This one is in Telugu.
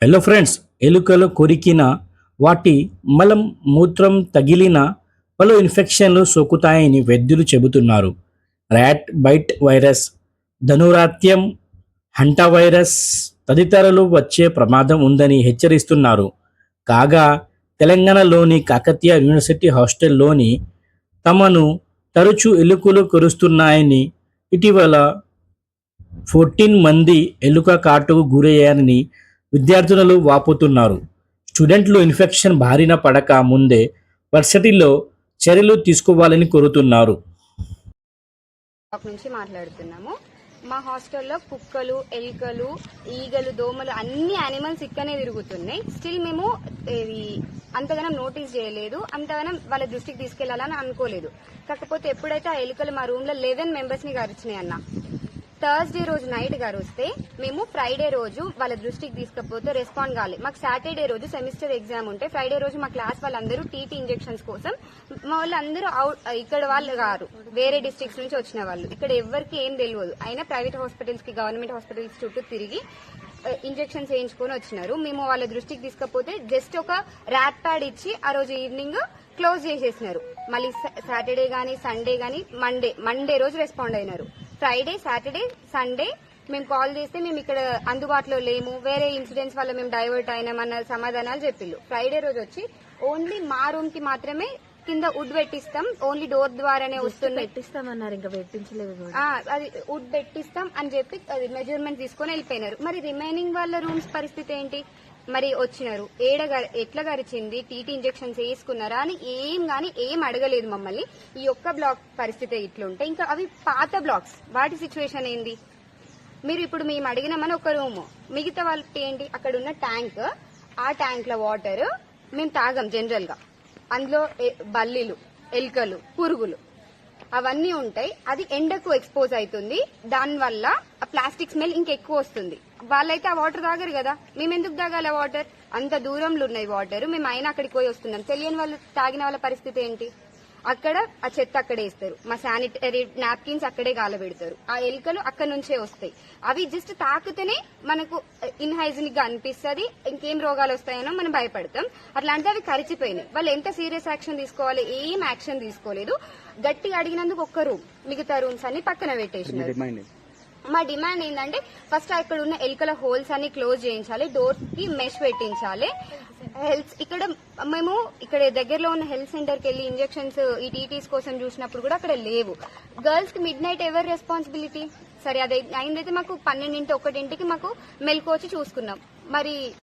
హలో ఫ్రెండ్స్, ఎలుకలు కొరికిన, వాటి మలం మూత్రం తగిలిన పలు ఇన్ఫెక్షన్లు సోకుతాయని వైద్యులు చెబుతున్నారు. ర్యాట్ బైట్ వైరస్, ధనురాత్యం, హంటా వైరస్ తదితరులు వచ్చే ప్రమాదం ఉందని హెచ్చరిస్తున్నారు. కాగా తెలంగాణలోని కాకతీయ యూనివర్సిటీ హాస్టల్లోని తమను తరచూ ఎలుకలు కరుస్తున్నాయని, ఇటీవల 14 మంది ఎలుక కాటుకు గురయ్యారని విద్యార్థులు వాపోతున్నారు. స్టూడెంట్లు ఇన్ఫెక్షన్ బారిన పడక ముందే వర్సిటీలో చర్యలు తీసుకోవాలని కోరుతున్నారు. నుంచి మాట్లాడుతున్నాము. మా హాస్టల్లో కుక్కలు, ఎలుకలు, ఈగలు, దోమలు అన్ని యానిమల్స్ ఇక్కడనే తిరుగుతున్నాయి. స్టిల్ మేము అంతగానం నోటీస్ చేయలేదు, అంతగానం వాళ్ళ దృష్టికి తీసుకెళ్లాలని అనుకోలేదు. కాకపోతే ఎప్పుడైతే ఆ ఎలుకలు మా రూమ్ లో 11 మెంబర్స్ ని గారిచ్చినాయి అన్న, థర్స్డే రోజు నైట్ గారొస్తే మేము ఫ్రైడే రోజు వాళ్ళ దృష్టికి తీసుకపోతే రెస్పాండ్ కాలేదు. మాకు సాటర్డే రోజు సెమిస్టర్ ఎగ్జామ్ ఉంటే ఫ్రైడే రోజు మా క్లాస్ వాళ్ళందరూ టీటీ ఇంజెక్షన్స్ కోసం మా వాళ్ళందరూ ఇక్కడ వాళ్ళు గారు వేరే డిస్ట్రిక్ట్స్ నుంచి వచ్చిన వాళ్ళు, ఇక్కడ ఎవరికి ఏం తెలియదు. అయినా ప్రైవేట్ హాస్పిటల్స్ కి గవర్నమెంట్ హాస్పిటల్స్ చుట్టూ తిరిగి ఇంజెక్షన్స్ వేయించుకొని వచ్చినారు. మేము వాళ్ళ దృష్టికి తీసుకపోతే జస్ట్ ఒక ర్యాట్ ప్యాడ్ ఇచ్చి ఆ రోజు ఈవినింగ్ క్లోజ్ చేసేసినారు. మళ్ళీ సాటర్డే గానీ సండే గానీ మండే రోజు రెస్పాండ్ అయినారు. ఫ్రైడే, సాటర్డే, సండే మేము కాల్ చేస్తే మేము ఇక్కడ అందుబాటులో లేము, వేరే ఇన్సిడెంట్స్ వల్ల మేము డైవర్ట్ అయినామన్న సమాధానాలు చెప్పిళ్ళు. ఫ్రైడే రోజు వచ్చి ఓన్లీ మా రూమ్ కి మాత్రమే కింద వుడ్ పెట్టిస్తాం, ఓన్లీ డోర్ ద్వారానే వస్తుంది పెట్టిస్తామన్నారు, ఇంకా పెట్టించలేదు. అది వుడ్ పెట్టిస్తాం అని చెప్పి అది మెజర్మెంట్ తీసుకొని వెళ్ళిపోయినారు. మరి రిమైనింగ్ వాళ్ళ రూమ్స్ పరిస్థితి ఏంటి? మరి వచ్చినారు, ఎట్లా గరిచింది, టీటీ ఇంజెక్షన్స్ వేసుకున్నారా అని ఏం అడగలేదు మమ్మల్ని. ఈ ఒక్క బ్లాక్ పరిస్థితి ఇట్లుంటే ఇంకా అవి పాత బ్లాక్స్, వాటి సిచ్యువేషన్ ఏంది? మీరు ఇప్పుడు మేము అడిగినామని ఒక రూమ్, మిగతా వాళ్ళకి ఏంటి? అక్కడ ఉన్న ట్యాంక్, ఆ ట్యాంక్ లో వాటర్ మేము తాగం జనరల్ గా, అందులో బల్లీలు, ఎలుకలు, పురుగులు అవన్నీ ఉంటాయి. అది ఎండకు ఎక్స్పోజ్ అవుతుంది, దానివల్ల ఆ ప్లాస్టిక్ స్మెల్ ఇంకెక్కువ వస్తుంది. వాళ్ళైతే ఆ వాటర్ తాగరు కదా, మేము ఎందుకు తాగాలి ఆ వాటర్? అంత దూరంలో ఉన్నాయి వాటర్, మేము అయినా అక్కడికి పోయి వస్తున్నాం. తెలియని వాళ్ళు తాగిన వాళ్ళ పరిస్థితి ఏంటి? అక్కడ ఆ చెత్త అక్కడే వేస్తారు, మా శానిటరీ నాప్కిన్స్ అక్కడే గాలబెడతారు, ఆ ఎలుకలు అక్కడ నుంచే వస్తాయి. అవి జస్ట్ తాకితేనే మనకు ఇన్హైజినిక్ గా అనిపిస్తుంది, ఇంకేం రోగాలు వస్తాయనో మనం భయపడతాం. అట్లాంటివి అవి కరిచిపోయినాయి. వాళ్ళు ఎంత సీరియస్ యాక్షన్ తీసుకోవాలి? ఏం యాక్షన్ తీసుకోలేదు. గట్టిగా అడిగినందుకు ఒక్క రూమ్, మిగతా రూమ్స్ అన్ని పక్కన పెట్టేసినారు. మా డిమాండ్ ఏంటంటే ఫస్ట్ అక్కడ ఉన్న ఎలుకల హోల్స్ అన్ని క్లోజ్ చేయించాలి, డోర్ కి మెష్ పెట్టించాలి. ఇక్కడ మేము ఇక్కడ దగ్గరలో ఉన్న హెల్త్ సెంటర్ కి వెళ్లి ఇంజెక్షన్స్ ఈ టీటీస్ కోసం చూసినప్పుడు కూడా అక్కడ లేవు. గర్ల్స్ కి మిడ్ నైట్ ఎవరి రెస్పాన్సిబిలిటీ? సరే, అది అయిందైతే మాకు 12 1కి మాకు మెలకు వచ్చి చూసుకున్నాం. మరి